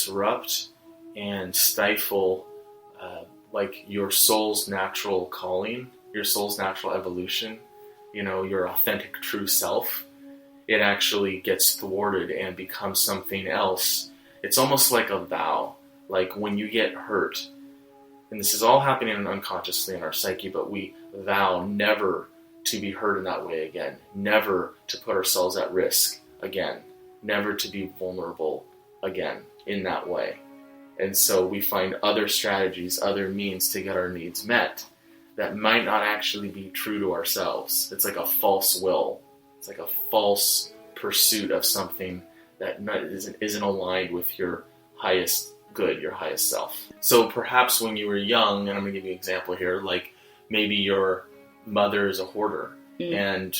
disrupt and stifle like your soul's natural calling, your soul's natural evolution, your authentic true self, it actually gets thwarted and becomes something else. It's almost like a vow. Like when you get hurt, and this is all happening unconsciously in our psyche, but we vow never to be hurt in that way again, never to put ourselves at risk again, never to be vulnerable again in that way. And so we find other strategies, other means to get our needs met that might not actually be true to ourselves. It's like a false will. It's like a false pursuit of something that isn't aligned with your highest good, your highest self. So perhaps when you were young, and I'm going to give you an example here, like maybe your mother is a hoarder, and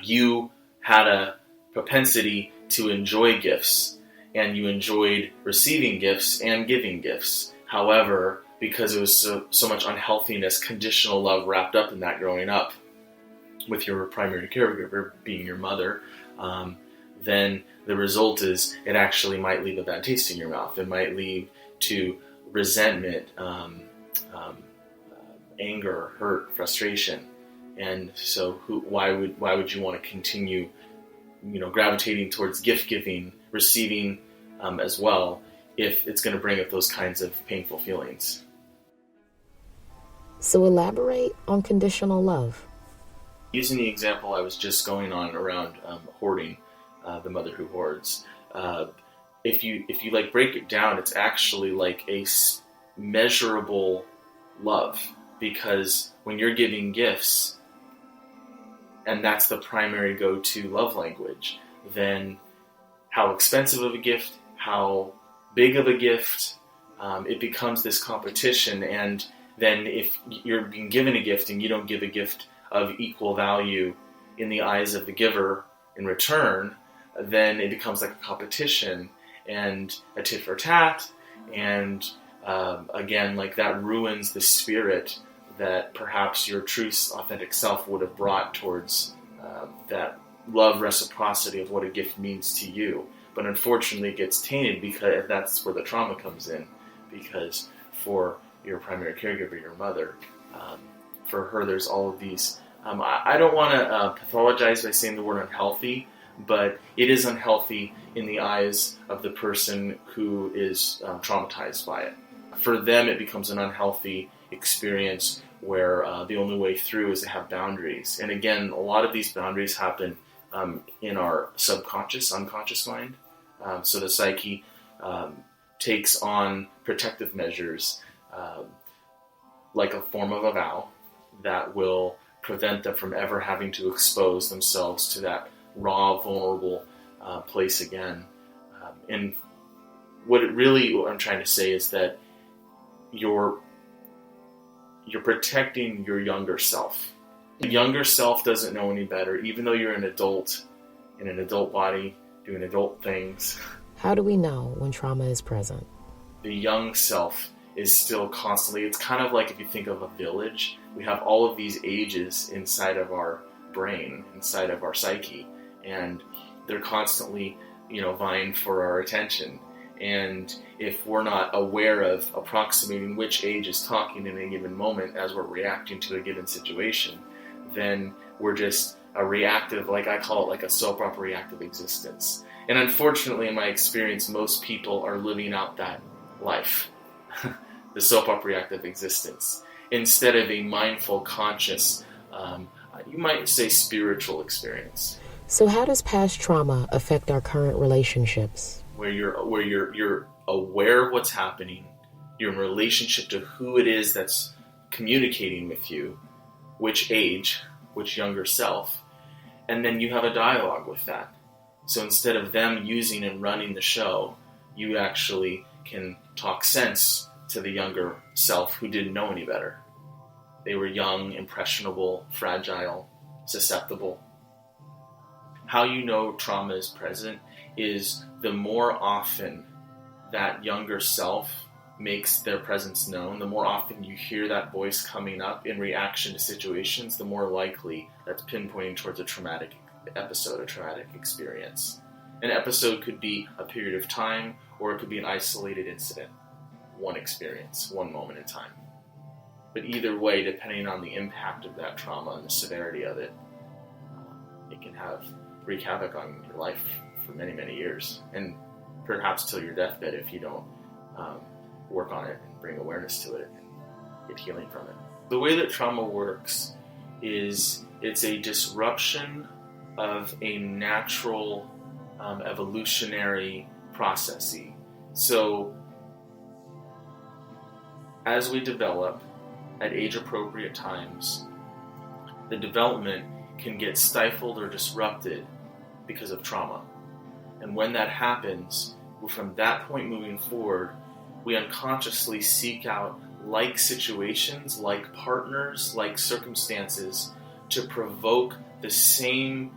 you had a propensity to enjoy gifts, and you enjoyed receiving gifts and giving gifts. However, because it was so much unhealthiness, conditional love wrapped up in that growing up, with your primary caregiver being your mother, then the result is it actually might leave a bad taste in your mouth. It might lead to resentment, anger, hurt, frustration. And so why would you want to continue gravitating towards gift giving, receiving as well, if it's going to bring up those kinds of painful feelings? So elaborate on conditional love. Using the example I was just going on around hoarding, the mother who hoards, if you like break it down, it's actually like a measurable love, because when you're giving gifts, and that's the primary go-to love language, then how expensive of a gift, how big of a gift, it becomes this competition. And then if you're being given a gift and you don't give a gift of equal value in the eyes of the giver in return, then it becomes like a competition and a tit for tat. And again, like that ruins the spirit that perhaps your true authentic self would have brought towards that love reciprocity of what a gift means to you. But unfortunately it gets tainted, because that's where the trauma comes in, because for your primary caregiver, your mother, for her there's all of these, I don't want to pathologize by saying the word unhealthy, but it is unhealthy in the eyes of the person who is traumatized by it. For them it becomes an unhealthy experience where the only way through is to have boundaries. And again, a lot of these boundaries happen in our subconscious, unconscious mind. So the psyche takes on protective measures like a form of a vow that will prevent them from ever having to expose themselves to that raw, vulnerable place again. And what I'm trying to say is that you're protecting your younger self. The younger self doesn't know any better, even though you're an adult in an adult body doing adult things. How do we know when trauma is present? The young self is still constantly, it's kind of like if you think of a village, we have all of these ages inside of our brain, inside of our psyche, and they're constantly, vying for our attention. And if we're not aware of approximating which age is talking in a given moment as we're reacting to a given situation, then we're just a reactive, like I call it, like a soap opera reactive existence. And unfortunately, in my experience, most people are living out that life, the soap opera reactive existence, instead of a mindful, conscious, you might say spiritual experience. So how does past trauma affect our current relationships? Where you're aware of what's happening, you're in relationship to who it is that's communicating with you, which age, which younger self, and then you have a dialogue with that. So instead of them using and running the show, you actually can talk sense to the younger self who didn't know any better. They were young, impressionable, fragile, susceptible. How you know trauma is present is the more often that younger self makes their presence known, the more often you hear that voice coming up in reaction to situations, the more likely that's pinpointing towards a traumatic episode, a traumatic experience. An episode could be a period of time, or it could be an isolated incident, one experience, one moment in time. But either way, depending on the impact of that trauma and the severity of it, it can wreak havoc on your life for many, many years, and perhaps till your deathbed if you don't work on it and bring awareness to it and get healing from it. The way that trauma works is it's a disruption of a natural evolutionary process. So as we develop at age-appropriate times, the development can get stifled or disrupted because of trauma. And when that happens, from that point moving forward, we unconsciously seek out like situations, like partners, like circumstances to provoke the same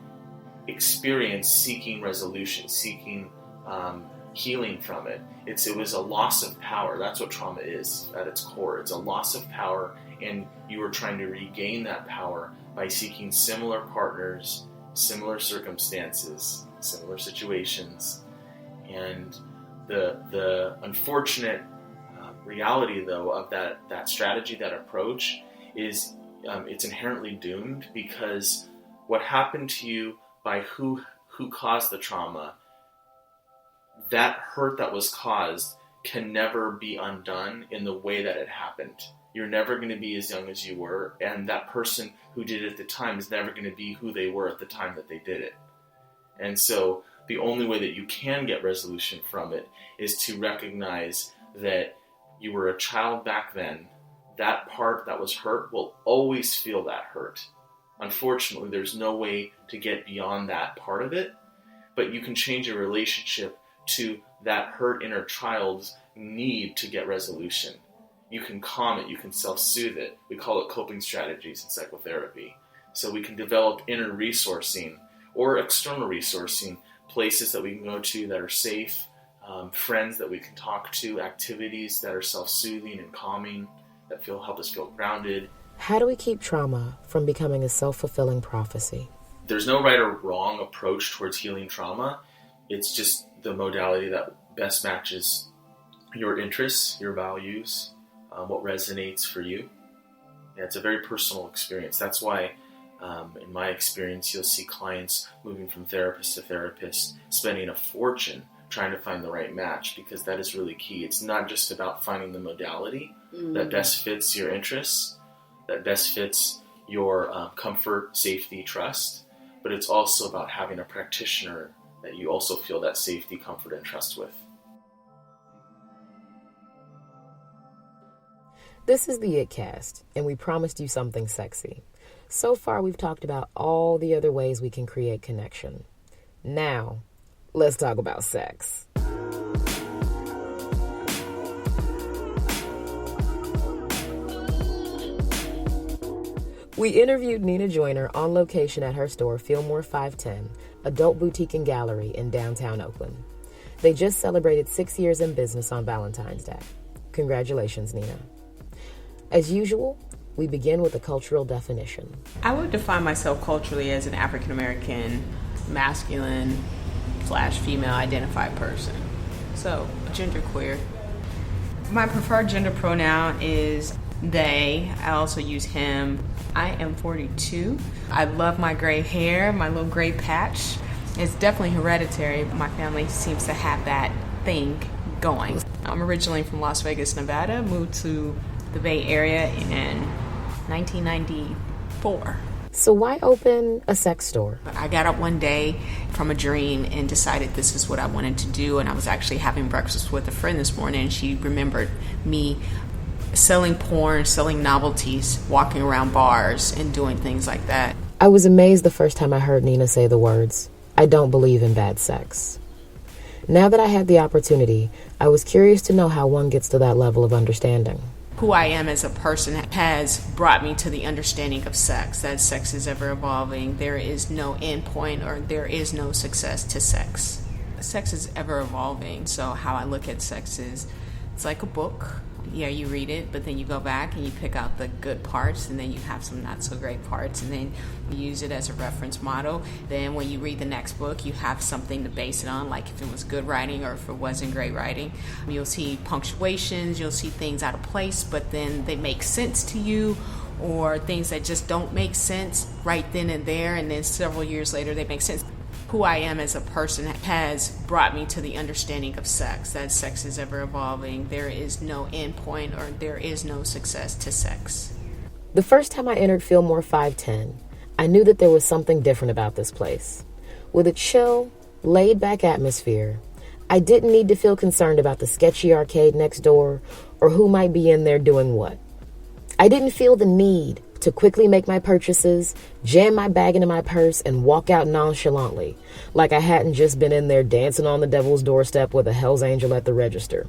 experience, seeking resolution, seeking healing from it. It was a loss of power. That's what trauma is at its core. It's a loss of power, and you are trying to regain that power by seeking similar partners, similar circumstances, similar situations. And the unfortunate reality, though, of that strategy, that approach, is it's inherently doomed, because what happened to you by who caused the trauma, that hurt that was caused can never be undone in the way that it happened. You're never going to be as young as you were, and that person who did it at the time is never going to be who they were at the time that they did it. And so the only way that you can get resolution from it is to recognize that you were a child back then. That part that was hurt will always feel that hurt. Unfortunately, there's no way to get beyond that part of it, but you can change your relationship to that hurt inner child's need to get resolution. You can calm it, you can self-soothe it. We call it coping strategies in psychotherapy. So we can develop inner resourcing or external resourcing, places that we can go to that are safe, friends that we can talk to, activities that are self-soothing and calming, that help us feel grounded. How do we keep trauma from becoming a self-fulfilling prophecy? There's no right or wrong approach towards healing trauma. It's just the modality that best matches your interests, your values, what resonates for you. Yeah, it's a very personal experience. That's why, in my experience, you'll see clients moving from therapist to therapist, spending a fortune trying to find the right match, because that is really key. It's not just about finding the modality that best fits your interests, that best fits your comfort, safety, trust, but it's also about having a practitioner that you also feel that safety, comfort, and trust with. This is the ItCast, and we promised you something sexy. So far, we've talked about all the other ways we can create connection. Now, let's talk about sex. We interviewed Nina Joyner on location at her store, Fillmore 510, adult boutique and gallery in downtown Oakland. They just celebrated 6 years in business on Valentine's Day. Congratulations, Nina. As usual, we begin with a cultural definition. I would define myself culturally as an African-American, masculine/female identified person. So, genderqueer. My preferred gender pronoun is they. I also use him. I am 42. I love my gray hair, my little gray patch. It's definitely hereditary. My family seems to have that thing going. I'm originally from Las Vegas, Nevada, moved to the Bay Area in 1994. So why open a sex store? I got up one day from a dream and decided this is what I wanted to do. And I was actually having breakfast with a friend this morning, and she remembered me selling porn, selling novelties, walking around bars, and doing things like that. I was amazed the first time I heard Nina say the words, "I don't believe in bad sex." Now that I had the opportunity, I was curious to know how one gets to that level of understanding. Who I am as a person has brought me to the understanding of sex, that sex is ever evolving. There is no end point, or there is no success to sex. Sex is ever evolving, so how I look at sex is, it's like a book. yeah, you read it, but then you go back and you pick out the good parts, and then you have some not so great parts, and then you use it as a reference model. Then when you read the next book, you have something to base it on, like if it was good writing or if it wasn't great writing. You'll see punctuations, you'll see things out of place, but then they make sense to you, or things that just don't make sense right then and there, and then several years later they make sense. Who I am as a person has brought me to the understanding of sex, that sex is ever evolving. There is no end point, or there is no success to sex. The first time I entered Fillmore 510, I knew that there was something different about this place. With a chill, laid-back atmosphere, I didn't need to feel concerned about the sketchy arcade next door or who might be in there doing what. I didn't feel the need to quickly make my purchases, jam my bag into my purse, and walk out nonchalantly, like I hadn't just been in there dancing on the devil's doorstep with a Hell's Angel at the register.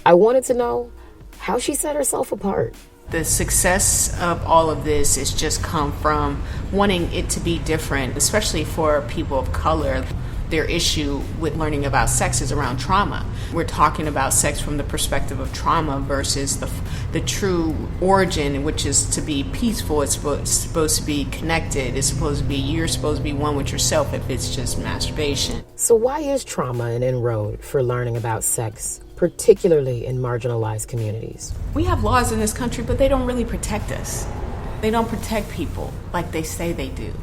I wanted to know how she set herself apart. The success of all of this has just come from wanting it to be different, especially for people of color. Their issue with learning about sex is around trauma. We're talking about sex from the perspective of trauma versus the true origin, which is to be peaceful. It's supposed to be connected. It's supposed to be, you're supposed to be one with yourself if it's just masturbation. So why is trauma an inroad for learning about sex, particularly in marginalized communities? We have laws in this country, but they don't really protect us. They don't protect people like they say they do.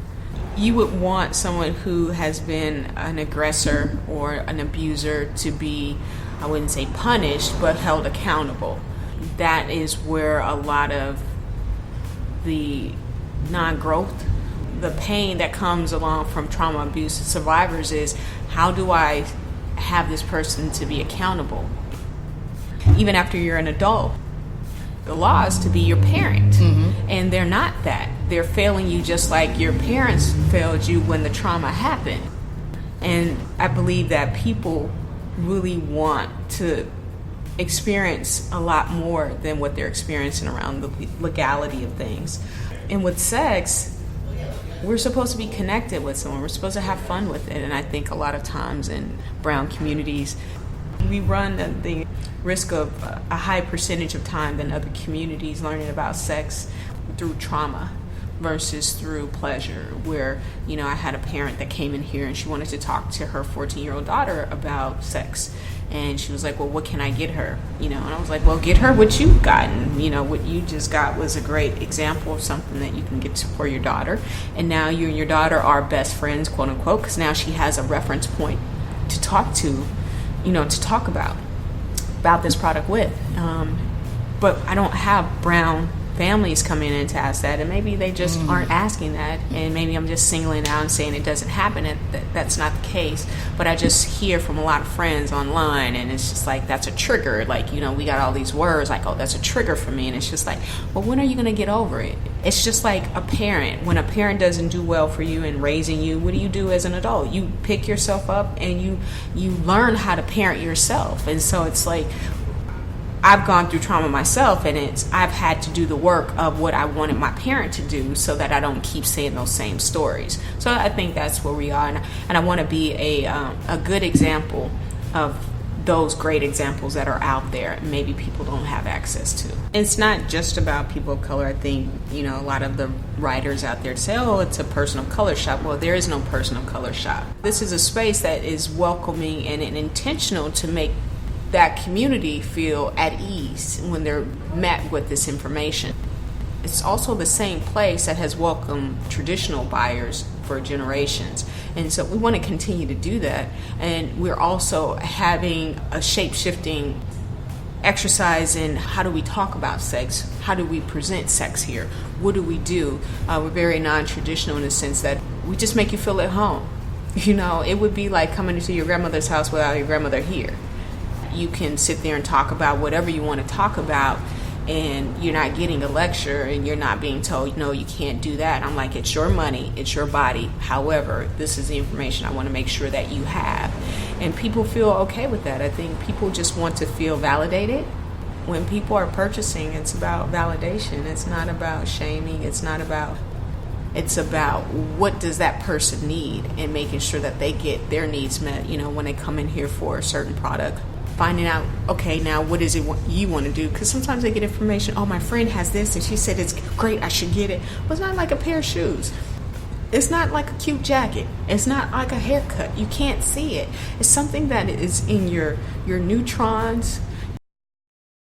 You would want someone who has been an aggressor or an abuser to be, I wouldn't say punished, but held accountable. That is where a lot of the non-growth, the pain that comes along from trauma abuse survivors is, how do I have this person to be accountable? Even after you're an adult, the law is to be your parent, and they're not that. They're failing you just like your parents failed you when the trauma happened. And I believe that people really want to experience a lot more than what they're experiencing around the legality of things. And with sex, we're supposed to be connected with someone. We're supposed to have fun with it. And I think a lot of times in brown communities, we run the risk of a high percentage of time than other communities learning about sex through trauma versus through pleasure, where, I had a parent that came in here and she wanted to talk to her 14-year-old daughter about sex. And she was like, well, what can I get her? And I was like, well, get her what you've gotten. What you just got was a great example of something that you can get for your daughter. And now you and your daughter are best friends, quote unquote, because now she has a reference point to talk to, to talk about this product with. But I don't have brown families coming in to ask that, and maybe they just aren't asking that, and maybe I'm just singling it out and saying it doesn't happen, and that's not the case. But I just hear from a lot of friends online, and it's just like, that's a trigger. Like, we got all these words like, oh, that's a trigger for me. And it's just like, well, when are you going to get over it? It's just like a parent. When a parent doesn't do well for you in raising you, what do you do as an adult? You pick yourself up and you learn how to parent yourself. And so it's like, I've gone through trauma myself, and I've had to do the work of what I wanted my parent to do so that I don't keep saying those same stories. So I think that's where we are, and I want to be a good example of those great examples that are out there and maybe people don't have access to. It's not just about people of color. I think, a lot of the writers out there say, oh, it's a person of color shop. Well, there is no person of color shop. This is a space that is welcoming and intentional to make that community feel at ease when they're met with this information. It's also the same place that has welcomed traditional buyers for generations. And so we want to continue to do that. And we're also having a shape-shifting exercise in how do we talk about sex? How do we present sex here? What do we do? We're very non-traditional in the sense that we just make you feel at home. It would be like coming into your grandmother's house without your grandmother here. You can sit there and talk about whatever you want to talk about, and you're not getting a lecture, and you're not being told, no, you can't do that. I'm like, it's your money, it's your body. However, this is the information I want to make sure that you have. And people feel okay with that. I think people just want to feel validated. When people are purchasing, it's about validation. It's not about shaming. It's about what does that person need, and making sure that they get their needs met, when they come in here for a certain product. finding out, okay, now what is it you want to do? Because sometimes they get information, oh, my friend has this and she said it's great, I should get it. Well, it's not like a pair of shoes. It's not like a cute jacket. It's not like a haircut. You can't see it. It's something that is in your neutrons,